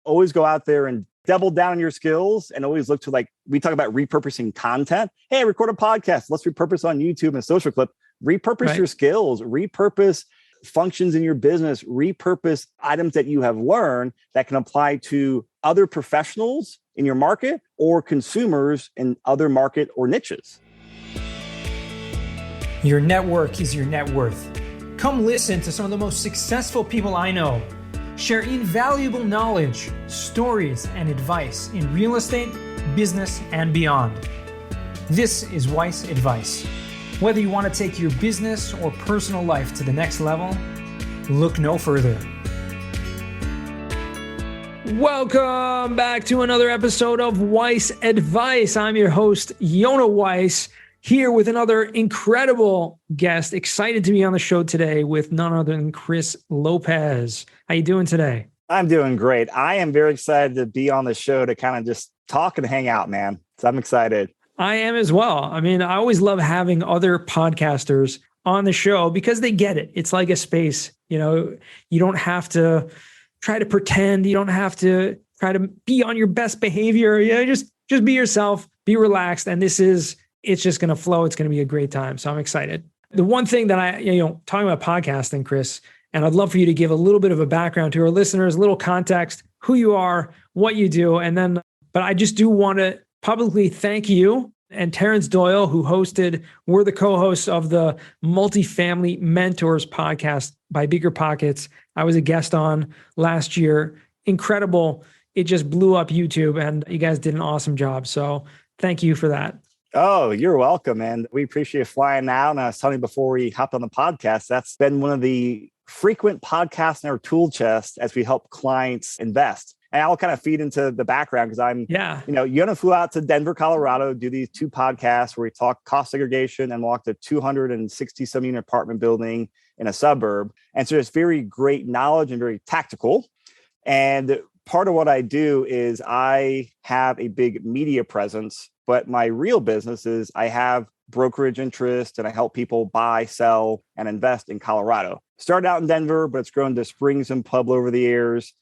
always go out there and double down on your skills and always look to, like, we talk about repurposing content. Hey, record a podcast. Let's repurpose on YouTube and social clip. Repurpose your skills, repurpose functions in your business, repurpose items that you have learned that can apply to other professionals in your market or consumers in other market or niches. Your network is your net worth. Come listen to some of the most successful people I know share invaluable knowledge, stories, and advice in real estate, business, and beyond. This is Weiss Advice. Whether you want to take your business or personal life to the next level, look no further. Welcome back to another episode of Weiss Advice. I'm your host, Yona Weiss, here with another incredible guest. Excited to be on the show today with none other than Chris Lopez. How you doing today? I'm doing great. I am very excited to be on the show to kind of just talk and hang out, man. So I'm excited. I am as well. I mean, I always love having other podcasters on the show because they get it. It's like a space, you don't have to try to pretend. You don't have to try to be on your best behavior. Just be yourself, be relaxed. And it's just going to flow. It's going to be a great time. So I'm excited. The one thing that talking about podcasting, Chris, and I'd love for you to give a little bit of a background to our listeners, a little context, who you are, what you do. But I just do want to publicly thank you and Terrence Doyle, who we're the co-hosts of the Multifamily Mentors podcast by Bigger Pockets. I was a guest on last year. Incredible. It just blew up YouTube and you guys did an awesome job. So thank you for that. Oh, you're welcome. And we appreciate flying out. And I was telling you before we hopped on the podcast, that's been one of the frequent podcasts in our tool chest as we help clients invest. And I'll kind of feed into the background because Yona flew out to Denver, Colorado, do these 2 podcasts where we talk cost segregation and walked a 267 unit apartment building in a suburb. And so it's very great knowledge and very tactical. And part of what I do is I have a big media presence, but my real business is I have brokerage interest and I help people buy, sell, and invest in Colorado. Started out in Denver, but it's grown to Springs and Pueblo over the years.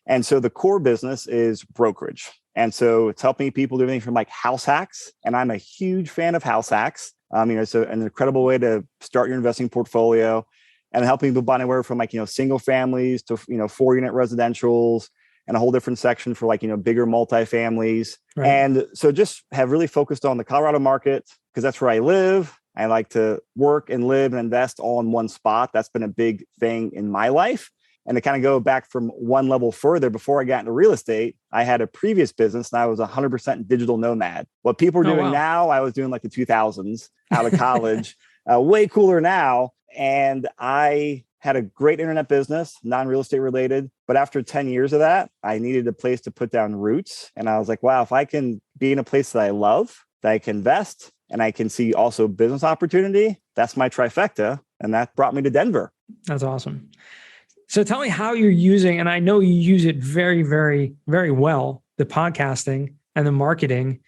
And so the core business is brokerage. And so it's helping people do everything from like house hacks. And I'm a huge fan of house hacks. It's an incredible way to start your investing portfolio and helping people buy anywhere from single families to, 4-unit residentials and a whole different section for bigger multifamilies. Right. And so just have really focused on the Colorado market because that's where I live. I like to work and live and invest all in one spot. That's been a big thing in my life. And to kind of go back from one level further, before I got into real estate, I had a previous business and I was 100% digital nomad. What people are doing now, I was doing like the 2000s out of college, way cooler now. And I had a great internet business, non-real estate related. But after 10 years of that, I needed a place to put down roots. And I was like, wow, if I can be in a place that I love, that I can invest, and I can see also business opportunity, that's my trifecta. And that brought me to Denver. That's awesome. So tell me how you're using, and I know you use it very, very, very well, the podcasting and the marketing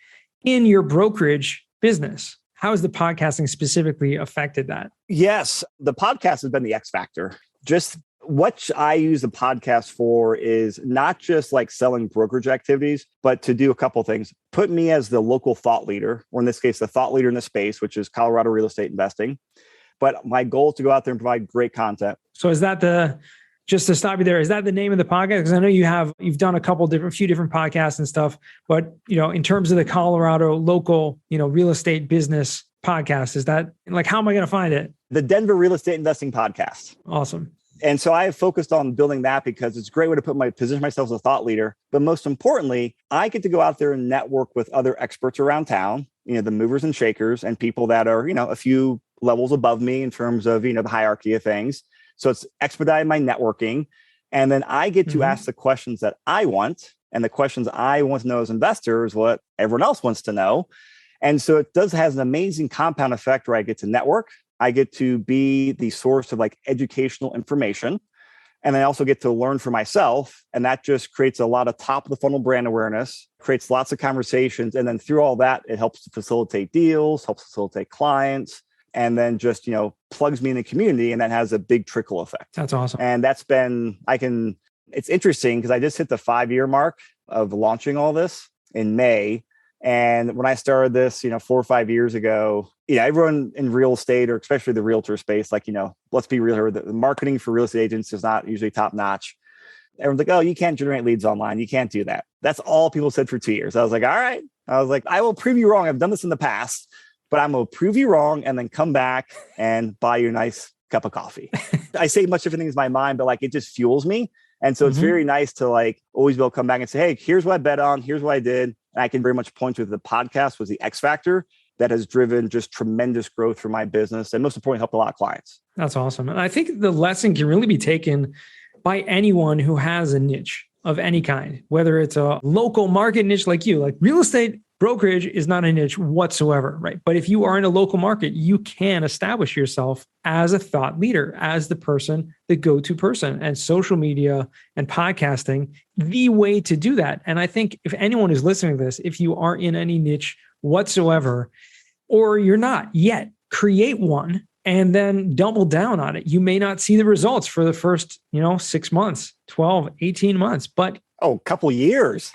in your brokerage business. How has the podcasting specifically affected that? Yes, the podcast has been the X factor. Just what I use the podcast for is not just like selling brokerage activities, but to do a couple of things. Put me as the local thought leader, or in this case, the thought leader in the space, which is Colorado real estate investing. But my goal is to go out there and provide great content. So is that just to stop you there, is that the name of the podcast? Because I know you've done a few different podcasts and stuff, but in terms of the Colorado local, real estate business podcast, is that how am I going to find it? The Denver Real Estate Investing Podcast. Awesome. And so I have focused on building that because it's a great way to position myself as a thought leader. But most importantly, I get to go out there and network with other experts around town, the movers and shakers and people that are, a few levels above me in terms of, the hierarchy of things. So it's expedited my networking. And then I get to ask the questions that I want. And the questions I want to know as investors, what everyone else wants to know. And so it has an amazing compound effect where I get to network. I get to be the source of educational information. And I also get to learn for myself. And that just creates a lot of top of the funnel brand awareness, creates lots of conversations. And then through all that, it helps to facilitate deals, helps facilitate clients, and then just, plugs me in the community. And that has a big trickle effect. That's awesome. And that's been, I can It's interesting because I just hit the 5-year mark of launching all this in May. And when I started this, 4 or 5 years ago, everyone in real estate, or especially the realtor space, like, let's be real here, the marketing for real estate agents is not usually top notch. Everyone's like, oh, you can't generate leads online. You can't do that. That's all people said for 2 years. I was like, all right. I was like, I will prove you wrong. I've done this in the past, but I'm going to prove you wrong and then come back and buy you a nice cup of coffee. I say much different things in my mind, but like, it just fuels me. And so it's very nice to like always be able to come back and say, hey, here's what I bet on. Here's what I did. And I can very much point to the podcast was the X factor that has driven just tremendous growth for my business. And most importantly, helped a lot of clients. That's awesome. And I think the lesson can really be taken by anyone who has a niche of any kind, whether it's a local market niche like you, like real estate brokerage is not a niche whatsoever, right? But if you are in a local market, you can establish yourself as a thought leader, as the person, the go-to person, and social media and podcasting, the way to do that. And I think if anyone is listening to this, if you are in any niche whatsoever, or you're not yet, create one and then double down on it. You may not see the results for the first, 6 months, 12, 18 months, but couple years,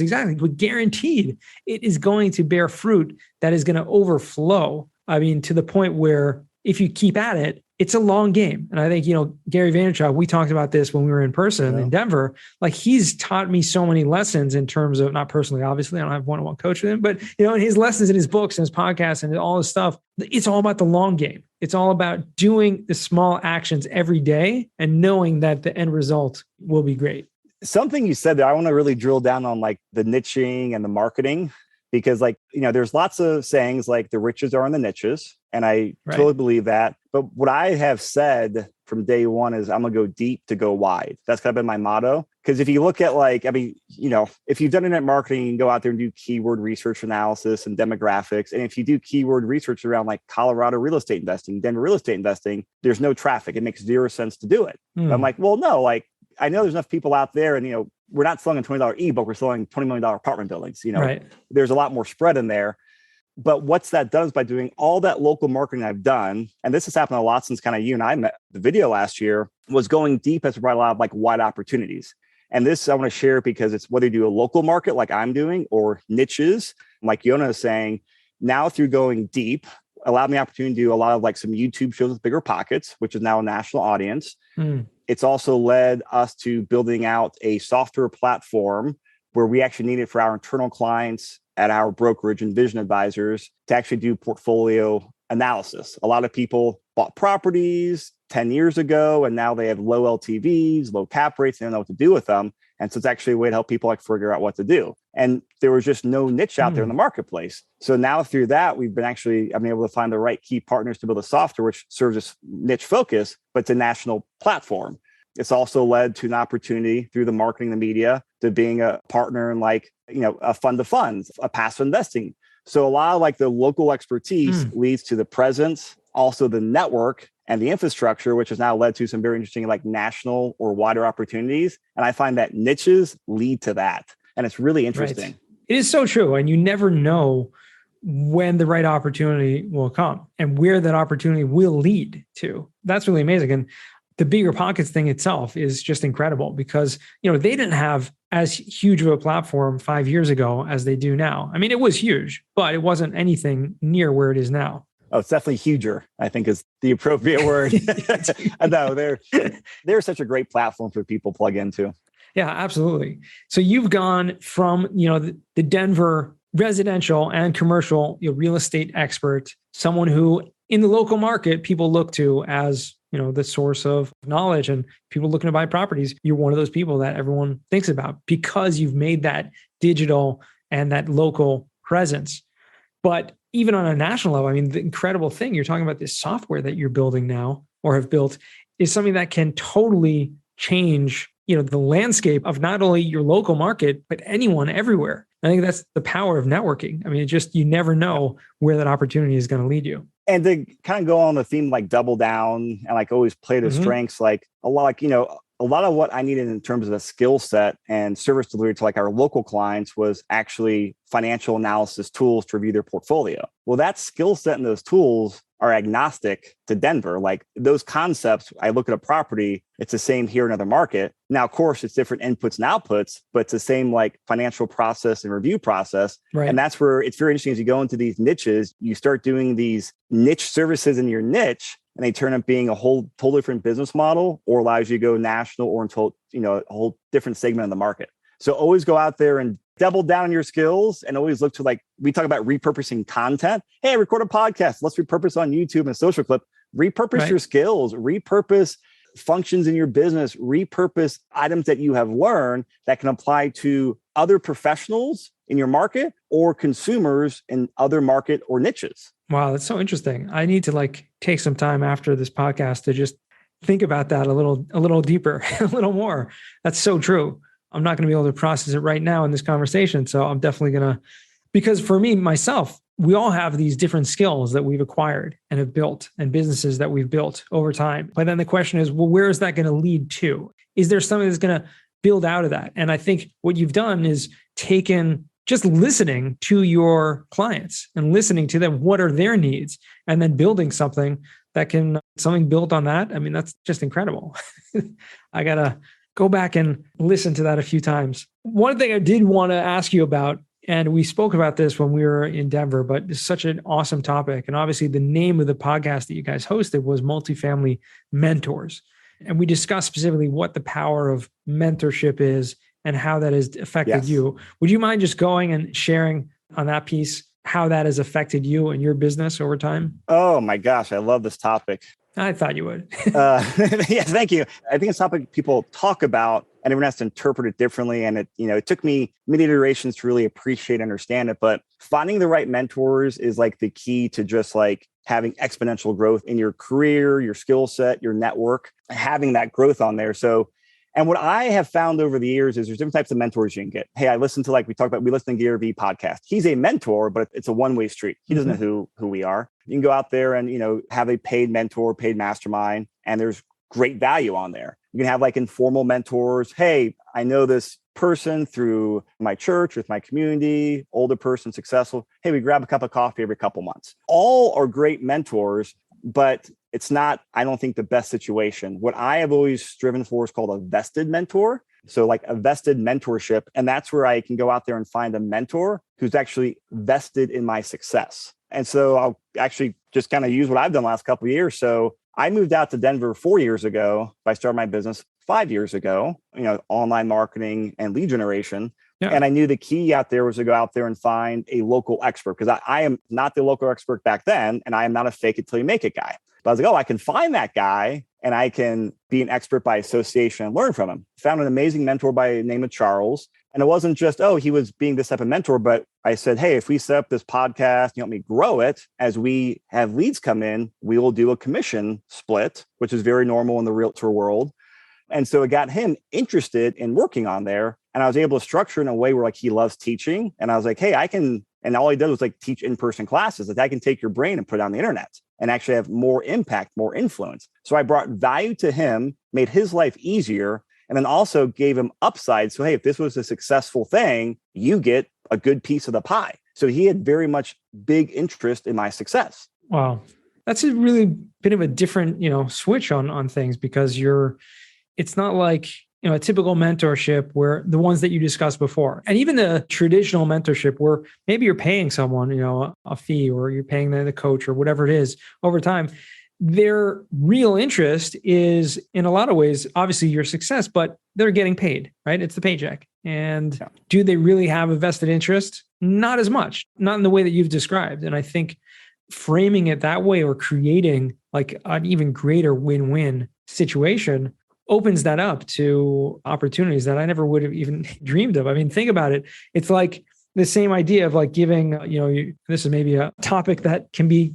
exactly. But guaranteed it is going to bear fruit that is going to overflow. I mean, to the point where if you keep at it, it's a long game. And I think, Gary Vaynerchuk, we talked about this when we were in person in Denver. Like, he's taught me so many lessons in terms of, not personally, obviously, I don't have one-on-one coach with him, but, in his lessons in his books and his podcasts and all his stuff, it's all about the long game. It's all about doing the small actions every day and knowing that the end result will be great. Something you said there, I want to really drill down on like the niching and the marketing, because like, there's lots of sayings like the riches are in the niches. And I totally believe that. But what I have said from day one is I'm going to go deep to go wide. That's kind of been my motto. Because if you look at like, if you've done internet marketing, you can go out there and do keyword research analysis and demographics. And if you do keyword research around like Colorado real estate investing, Denver real estate investing, there's no traffic. It makes zero sense to do it. I'm like, well, no, like, I know there's enough people out there and, we're not selling a $20 ebook, we're selling $20 million apartment buildings. There's a lot more spread in there. But what's that done is by doing all that local marketing I've done, and this has happened a lot since kind of you and I met the video last year, was going deep has brought a lot of like wide opportunities. And this I want to share because it's whether you do a local market like I'm doing or niches, like Yona is saying, now through going deep, allowed me the opportunity to do a lot of like some YouTube shows with bigger pockets, which is now a national audience. It's also led us to building out a software platform where we actually need it for our internal clients at our brokerage and vision advisors to actually do portfolio analysis. A lot of people bought properties 10 years ago, and now they have low LTVs, low cap rates, they don't know what to do with them. And so it's actually a way to help people like figure out what to do. And there was just no niche out there in the marketplace. So now through that, I've been able to find the right key partners to build a software, which serves as niche focus, but it's a national platform. It's also led to an opportunity through the marketing, the media, to being a partner in like, a fund of funds, a passive investing. So a lot of like the local expertise leads to the presence, also the network and the infrastructure, which has now led to some very interesting like national or wider opportunities. And I find that niches lead to that. And it's really interesting. Right. It is so true. And you never know when the right opportunity will come and where that opportunity will lead to. That's really amazing. And the bigger pockets thing itself is just incredible because, they didn't have as huge of a platform 5 years ago as they do now. I mean, it was huge, but it wasn't anything near where it is now. Oh, it's definitely huger, I think is the appropriate word. No, they're such a great platform for people to plug into. Yeah, absolutely. So you've gone from, the Denver residential and commercial real estate expert, someone who in the local market, people look to as, the source of knowledge and people looking to buy properties. You're one of those people that everyone thinks about because you've made that digital and that local presence. But even on a national level, I mean, the incredible thing you're talking about, this software that you're building now or have built is something that can totally change, the landscape of not only your local market, but anyone everywhere. I think that's the power of networking. I mean, you never know where that opportunity is going to lead you. And to kind of go on the theme, like double down and like always play to strengths, like a lot, like, a lot of what I needed in terms of a skill set and service delivery to like our local clients was actually financial analysis tools to review their portfolio. Well, that skill set and those tools are agnostic to Denver. Like those concepts, I look at a property, it's the same here in another market. Now, of course, it's different inputs and outputs, but it's the same like financial process and review process. Right. And that's where it's very interesting as you go into these niches, you start doing these niche services in your niche, and they turn up being a whole totally different business model, or allows you to go national or into a whole different segment of the market. So always go out there and double down on your skills, and always look to, like, we talk about repurposing content. Hey, record a podcast. Let's repurpose on YouTube and social clip. Repurpose your skills, repurpose functions in your business, repurpose items that you have learned that can apply to other professionals in your market or consumers in other market or niches. Wow, that's so interesting. I need to take some time after this podcast to just think about that a little deeper, a little more. That's so true. I'm not going to be able to process it right now in this conversation. So I'm definitely going to, because for me, myself, we all have these different skills that we've acquired and have built, and businesses that we've built over time. But then the question is, well, where is that going to lead to? Is there something that's going to build out of that? And I think what you've done is taken just listening to your clients and listening to them, what are their needs, and then building something built on that. I mean, that's just incredible. I got to go back and listen to that a few times. One thing I did want to ask you about, and we spoke about this when we were in Denver, but it's such an awesome topic. And obviously the name of the podcast that you guys hosted was Multifamily Mentors. And we discussed specifically what the power of mentorship is and how that has affected you. Would you mind just going and sharing on that piece, how that has affected you and your business over time? Oh my gosh, I love this topic. I thought you would. Yeah, thank you. I think it's a topic people talk about, and everyone has to interpret it differently. And it took me many iterations to really appreciate and understand it. But finding the right mentors is like the key to just like having exponential growth in your career, your skill set, your network, having that growth on there. So, and what I have found over the years is there's different types of mentors you can get. Hey, I listen to, we listen to Gary Vee podcast. He's a mentor, but it's a one-way street. He doesn't know who we are. You can go out there and, have a paid mentor, paid mastermind, and there's great value on there. You can have like informal mentors. Hey, I know this person through my church, with my community, older person, successful. Hey, we grab a cup of coffee every couple months. All are great mentors, but it's not, I don't think, the best situation. What I have always striven for is called a vested mentor. So like a vested mentorship. And that's where I can go out there and find a mentor who's actually vested in my success. And so I'll actually just kind of use what I've done the last couple of years. So I moved out to Denver 4 years ago. I started my business 5 years ago, online marketing and lead generation. Yeah. And I knew the key out there was to go out there and find a local expert, because I am not the local expert back then, and I am not a fake it till you make it guy. But I was like, I can find that guy and I can be an expert by association and learn from him. Found an amazing mentor by the name of Charles. And it wasn't just, he was being this type of mentor, but I said, hey, if we set up this podcast, you help me grow it, as we have leads come in, we will do a commission split, which is very normal in the realtor world. And so it got him interested in working on there. And I was able to structure in a way where he loves teaching. And I was like, hey, I can, and all he did was teach in-person classes. Like I can take your brain and put it on the internet and actually have more impact, more influence. So I brought value to him, made his life easier, and then also gave him upside. So, hey, if this was a successful thing, you get a good piece of the pie. So he had very much big interest in my success. Wow. That's a really bit of a different, switch on things, because it's not like, a typical mentorship where the ones that you discussed before, and even the traditional mentorship where maybe you're paying someone, a fee, or you're paying the coach or whatever it is over time. Their real interest is, in a lot of ways, obviously your success, but they're getting paid, right? It's the paycheck. And do they really have a vested interest? Not as much, not in the way that you've described. And I think framing it that way, or creating an even greater win-win situation, opens that up to opportunities that I never would have even dreamed of. I mean, think about it. It's like the same idea of giving, this is maybe a topic that can be,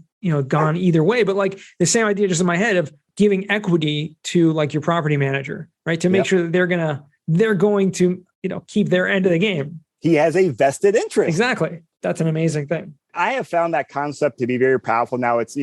gone either way, but the same idea just in my head of giving equity to your property manager, right? To make sure that they're going to, keep their end of the game. He has a vested interest. Exactly. That's an amazing thing. I have found that concept to be very powerful. Now it's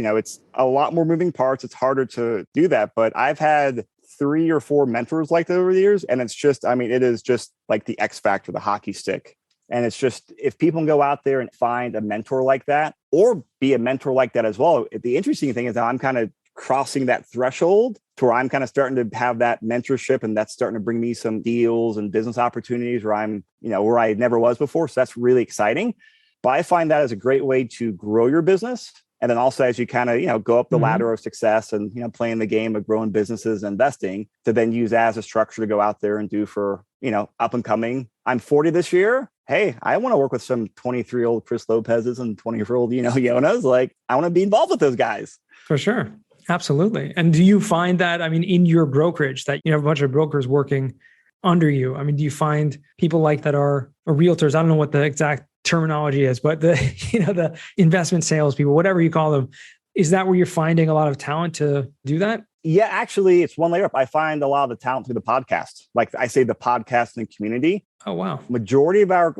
a lot more moving parts. It's harder to do that, but I've had 3 or 4 mentors like that over the years. And it's just, I mean, it is just like the X factor, the hockey stick. And it's just, if people can go out there and find a mentor like that, or be a mentor like that as well. The interesting thing is that I'm kind of crossing that threshold to where I'm kind of starting to have that mentorship, and that's starting to bring me some deals and business opportunities where I'm, where I never was before. So that's really exciting. But I find that as a great way to grow your business. And then also as you kind of, go up the ladder of success and, playing the game of growing businesses and investing, to then use that as a structure to go out there and do for, up and coming. I'm 40 this year. Hey, I want to work with some 23-year-old Chris Lopez's and 20-year-old, Yonas. Like, I want to be involved with those guys. For sure. Absolutely. And do you find that, in your brokerage, that you have a bunch of brokers working under you? Do you find people like that are realtors? I don't know what the exact terminology is, but the investment salespeople, whatever you call them, is that where you're finding a lot of talent to do that? Yeah, actually, it's one layer up. I find a lot of the talent through the podcast. Like I say, the podcasting community. Oh, wow. Majority of our,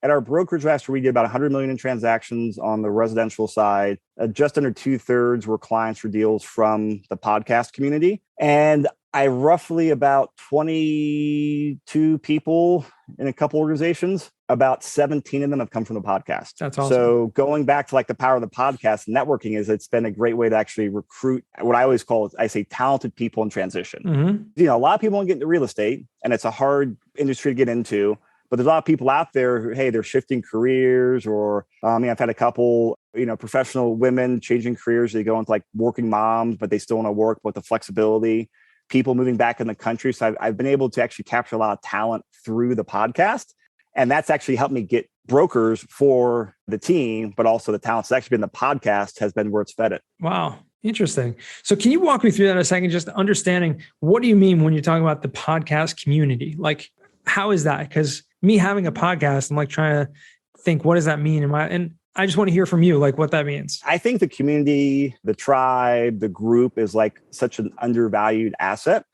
at our brokerage last year, we did about 100 million in transactions on the residential side. Just under 2/3 were clients for deals from the podcast community. And I roughly about 22 people in a couple organizations, about 17 of them have come from the podcast. That's awesome. So going back to the power of the podcast, networking it's been a great way to actually recruit what I always call, I say, talented people in transition. Mm-hmm. A lot of people want to get into real estate, and it's a hard industry to get into. But there's a lot of people out there who, hey, they're shifting careers, or I've had a couple, professional women changing careers. They go into working moms, but they still want to work with the flexibility. People moving back in the country. So I've been able to actually capture a lot of talent through the podcast. And that's actually helped me get brokers for the team, but also the talent's actually been the podcast has been where it's fed it. Wow. Interesting. So can you walk me through that in a second? Just understanding, what do you mean when you're talking about the podcast community? How is that? Because me having a podcast, I'm trying to think, what does that mean? And I just want to hear from you, what that means. I think the community, the tribe, the group is such an undervalued asset.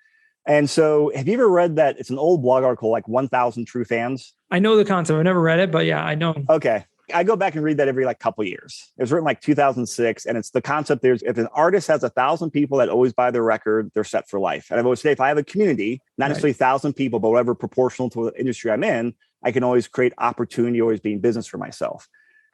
And so have you ever read that? It's an old blog article, 1,000 True Fans. I know the concept. I've never read it, but yeah, I know. Okay. I go back and read that every couple years. It was written 2006. And it's the concept there's, if an artist has 1,000 people that always buy their record, they're set for life. And I've always said, if I have a community, not necessarily 1,000 people, but whatever proportional to the industry I'm in, I can always create opportunity, always being business for myself.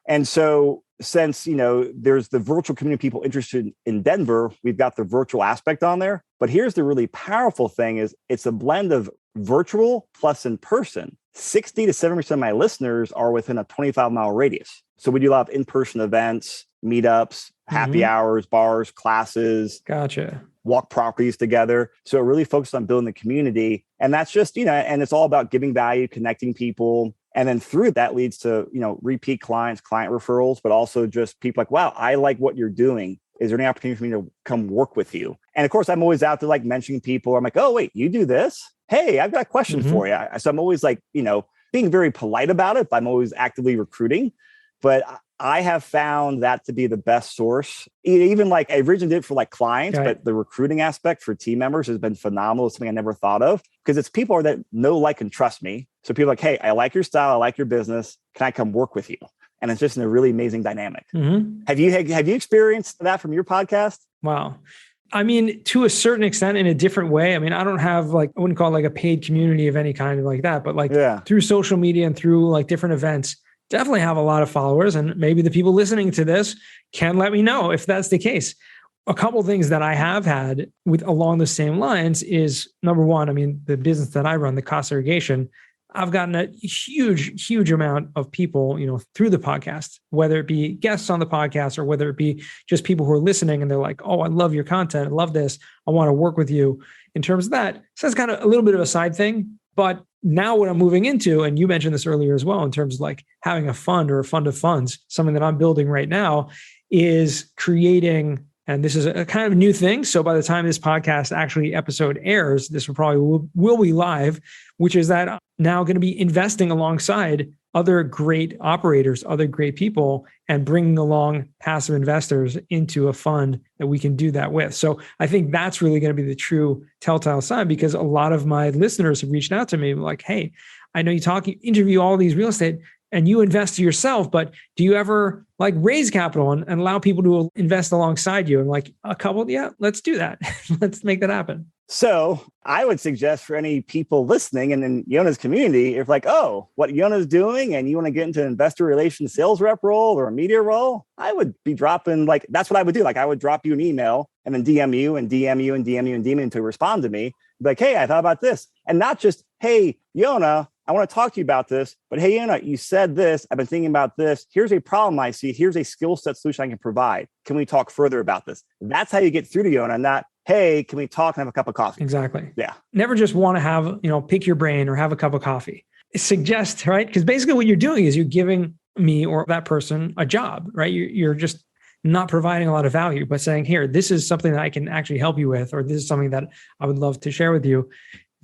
And so since, there's the virtual community of people interested in Denver, we've got the virtual aspect on there. But here's the really powerful thing is it's a blend of virtual plus in person. 60 to 70% of my listeners are within a 25-mile radius. So we do a lot of in-person events, meetups, happy hours, bars, classes. Gotcha. Walk properties together. So it really focused on building the community. And that's just, and it's all about giving value, connecting people. And then through that leads to, repeat clients, client referrals, but also just people wow, I like what you're doing. Is there any opportunity for me to come work with you? And of course, I'm always out there mentioning people. I'm oh, wait, you do this? Hey, I've got a question for you. So I'm always being very polite about it, but I'm always actively recruiting. But I have found that to be the best source. Even I originally did it for clients, but the recruiting aspect for team members has been phenomenal. It's something I never thought of because it's people that know, like, and trust me. So people hey, I like your style. I like your business. Can I come work with you? And it's just a really amazing dynamic. Have you experienced that from your podcast? Wow. To a certain extent, in a different way. I don't have I wouldn't call it a paid community of any kind like that, but through social media and through different events, definitely have a lot of followers. And maybe the people listening to this can let me know if that's the case. A couple of things that I have had with along the same lines is, number one, the business that I run, the cost segregation, I've gotten a huge amount of people, through the podcast, whether it be guests on the podcast or whether it be just people who are listening and they're oh, I love your content. I love this. I want to work with you. In terms of that, so that's kind of a little bit of a side thing. But now what I'm moving into, and you mentioned this earlier as well, in terms of having a fund or a fund of funds, something that I'm building right now is creating, and this is a kind of new thing. So by the time this podcast actually episode airs, this will probably will be live, which is that I'm now going to be investing alongside other great operators, other great people, and bringing along passive investors into a fund that we can do that with. So I think that's really going to be the true telltale sign, because a lot of my listeners have reached out to me hey, I know you interview all these real estate and you invest yourself, but do you ever like raise capital and allow people to invest alongside you? And like a couple, yeah, let's do that. Let's make that happen. So I would suggest for any people listening and in Yona's community, if like, oh, what Yona's doing and you want to get into an investor relations sales rep role or a media role, I would be dropping like, that's what I would do. Like I would drop you an email and then DM you and DM you and DM you and DM you until you respond to me. Be like, hey, I thought about this. And not just, hey, Yona, I want to talk to you about this, but hey, Yona, you said this. I've been thinking about this. Here's a problem I see. Here's a skill set solution I can provide. Can we talk further about this? That's how you get through to Yona, not, hey, can we talk and have a cup of coffee? Exactly. Yeah. Never just want to have, pick your brain or have a cup of coffee. Suggest, right? Because basically what you're doing is you're giving me or that person a job, right? You're just not providing a lot of value, but saying, here, this is something that I can actually help you with, or this is something that I would love to share with you.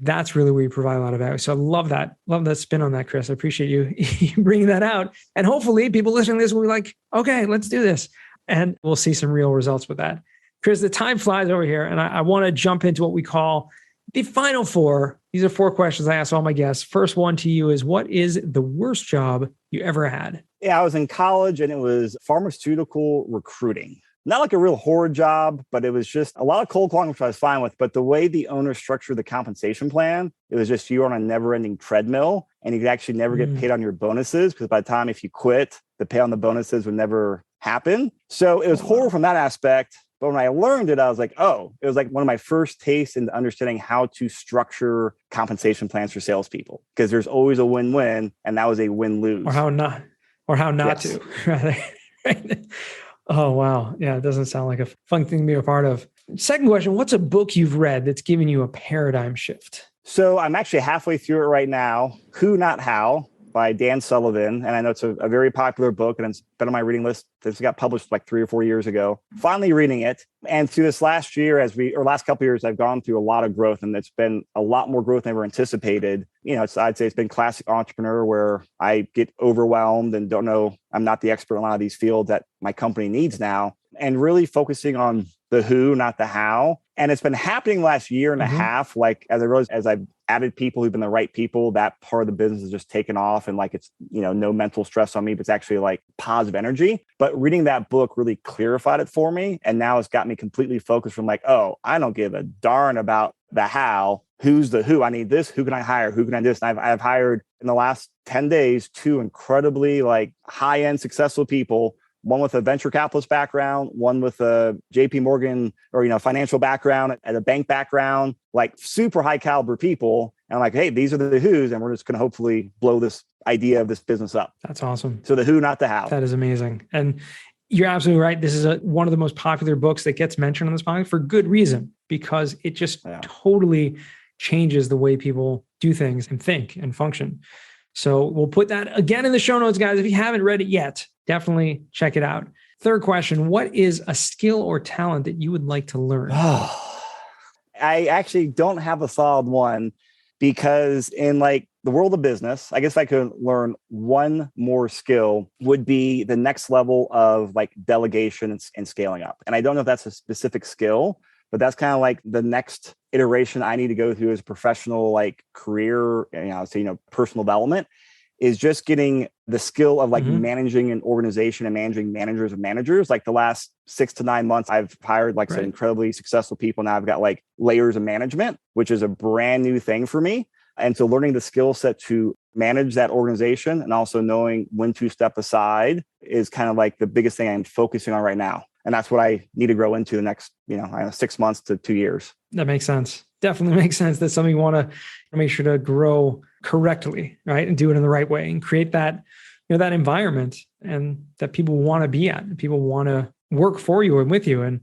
That's really where you provide a lot of value. So I love that. Love that spin on that, Chris. I appreciate you bringing that out. And hopefully people listening to this will be like, okay, let's do this. And we'll see some real results with that. Chris, the time flies over here, and I want to jump into what we call the final four. These are 4 questions I ask all my guests. First one to you is, what is the worst job you ever had? Yeah, I was in college and it was pharmaceutical recruiting. Not like a real horror job, but it was just a lot of cold calling, which I was fine with. But the way the owner structured the compensation plan, it was just you were on a never-ending treadmill and you could actually never get paid on your bonuses because by the time if you quit, the pay on the bonuses would never happen. So it was horrible from that aspect. But when I learned it, I was like, oh, it was like one of my first tastes into understanding how to structure compensation plans for salespeople, because there's always a win-win, and that was a win-lose. Or how not to, rather. Right? Oh, wow. Yeah, it doesn't sound like a fun thing to be a part of. Second question, what's a book you've read that's given you a paradigm shift? So I'm actually halfway through it right now. Who, Not How, by Dan Sullivan. And I know it's a very popular book and it's been on my reading list. This got published like 3 or 4 years ago. Finally reading it. And through this last year, last couple of years, I've gone through a lot of growth, and it's been a lot more growth than I ever anticipated. I'd say it's been classic entrepreneur where I get overwhelmed and don't know, I'm not the expert in a lot of these fields that my company needs now, and really focusing on the who, not the how. And it's been happening last year and a half. Like as I've added people who've been the right people, that part of the business has just taken off, and like it's, no mental stress on me, but it's actually like positive energy. But reading that book really clarified it for me. And now it's got me completely focused from like, oh, I don't give a darn about the how. Who's the who? I need this. Who can I hire? Who can I do this? And I've hired in the last 10 days 2 incredibly like high-end successful people. One with a venture capitalist background, one with a JP Morgan or, financial background and a bank background, like super high caliber people. And I'm like, hey, these are the who's, and we're just going to hopefully blow this idea of this business up. That's awesome. So the who, not the how. That is amazing. And you're absolutely right. This is one of the most popular books that gets mentioned on this podcast for good reason, because it just totally changes the way people do things and think and function. So we'll put that again in the show notes, guys. If you haven't read it yet, definitely check it out. Third question, what is a skill or talent that you would like to learn? I actually don't have a solid one, because in like the world of business, I guess if I could learn one more skill would be the next level of like delegation and scaling up. And I don't know if that's a specific skill, but that's kind of like the next iteration I need to go through as a professional, like career, personal development, is just getting the skill of like managing an organization and managing managers of managers. Like the last 6 to 9 months, I've hired like some incredibly successful people. Now I've got like layers of management, which is a brand new thing for me. And so learning the skill set to manage that organization and also knowing when to step aside is kind of like the biggest thing I'm focusing on right now. And that's what I need to grow into the next, 6 months to 2 years. That makes sense. Definitely makes sense. That's something you want to make sure to grow correctly, right? And do it in the right way and create that, that environment and that people want to be at. People want to work for you and with you, and,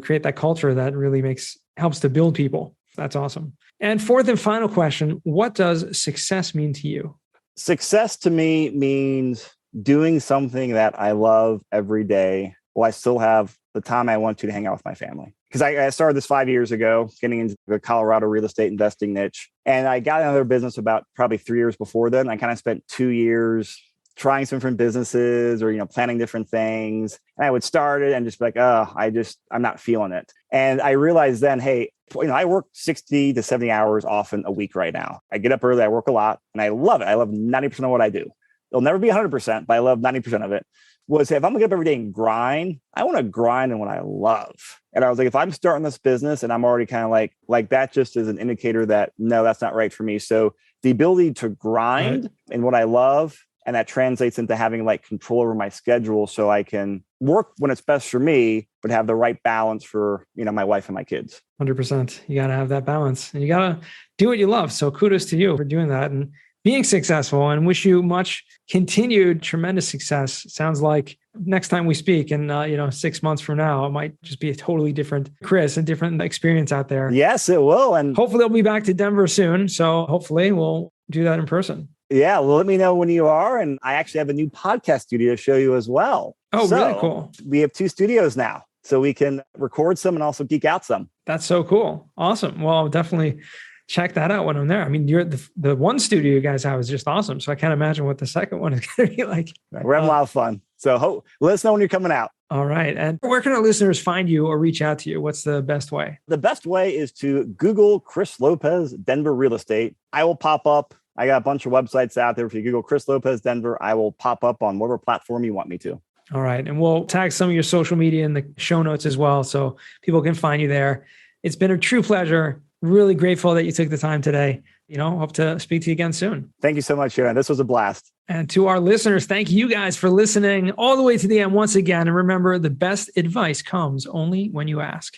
create that culture that really helps to build people. That's awesome. And fourth and final question, what does success mean to you? Success to me means doing something that I love every day while I still have the time I want to hang out with my family. Because I started this 5 years ago, getting into the Colorado real estate investing niche. And I got another business about probably 3 years before then. I kind of spent 2 years trying some different businesses or, planning different things. And I would start it and just be like, I'm not feeling it. And I realized then, hey, I work 60 to 70 hours often a week right now. I get up early, I work a lot, and I love it. I love 90% of what I do. it'll never be 100%, but I love 90% of it, was if I'm gonna get up every day and grind, I want to grind in what I love. And I was like, if I'm starting this business and I'm already kind of like that just is an indicator that no, that's not right for me. So the ability to grind in what I love, and that translates into having like control over my schedule so I can work when it's best for me, but have the right balance for, my wife and my kids. 100%. You got to have that balance and you got to do what you love. So kudos to you for doing that and being successful, and wish you much continued tremendous success. Sounds like next time we speak in 6 months from now, it might just be a totally different Chris, a different experience out there. Yes, it will. And hopefully they'll be back to Denver soon. So hopefully we'll do that in person. Yeah, well, let me know when you are. And I actually have a new podcast studio to show you as well. Oh, really cool. We have 2 studios now, so we can record some and also geek out some. That's so cool. Awesome. Well, I'll definitely check that out when I'm there. I mean, the one studio you guys have is just awesome. So I can't imagine what the second one is going to be like. We're having a lot of fun. So let us know when you're coming out. All right. And where can our listeners find you or reach out to you? What's the best way? The best way is to Google Chris Lopez, Denver Real Estate. I will pop up. I got a bunch of websites out there. If you Google Chris Lopez Denver, I will pop up on whatever platform you want me to. All right. And we'll tag some of your social media in the show notes as well, so people can find you there. It's been a true pleasure. Really grateful that you took the time today. Hope to speak to you again soon. Thank you so much, Sharon. This was a blast. And to our listeners, thank you guys for listening all the way to the end once again. And remember, the best advice comes only when you ask.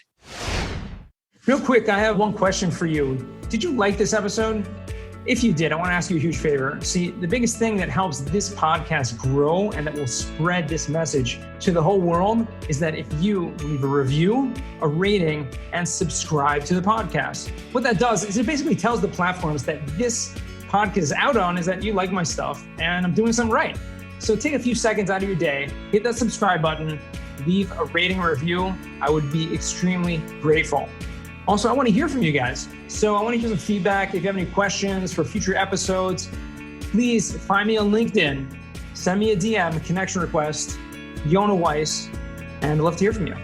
Real quick, I have one question for you. Did you like this episode? If you did, I want to ask you a huge favor. See, the biggest thing that helps this podcast grow and that will spread this message to the whole world is that if you leave a review, a rating, and subscribe to the podcast. What that does is it basically tells the platforms that this podcast is out on is that you like my stuff and I'm doing something right. So take a few seconds out of your day, hit that subscribe button, leave a rating or review. I would be extremely grateful. Also, I want to hear from you guys. So I want to hear some feedback. If you have any questions for future episodes, please find me on LinkedIn, send me a DM, connection request, Yona Weiss, and I'd love to hear from you.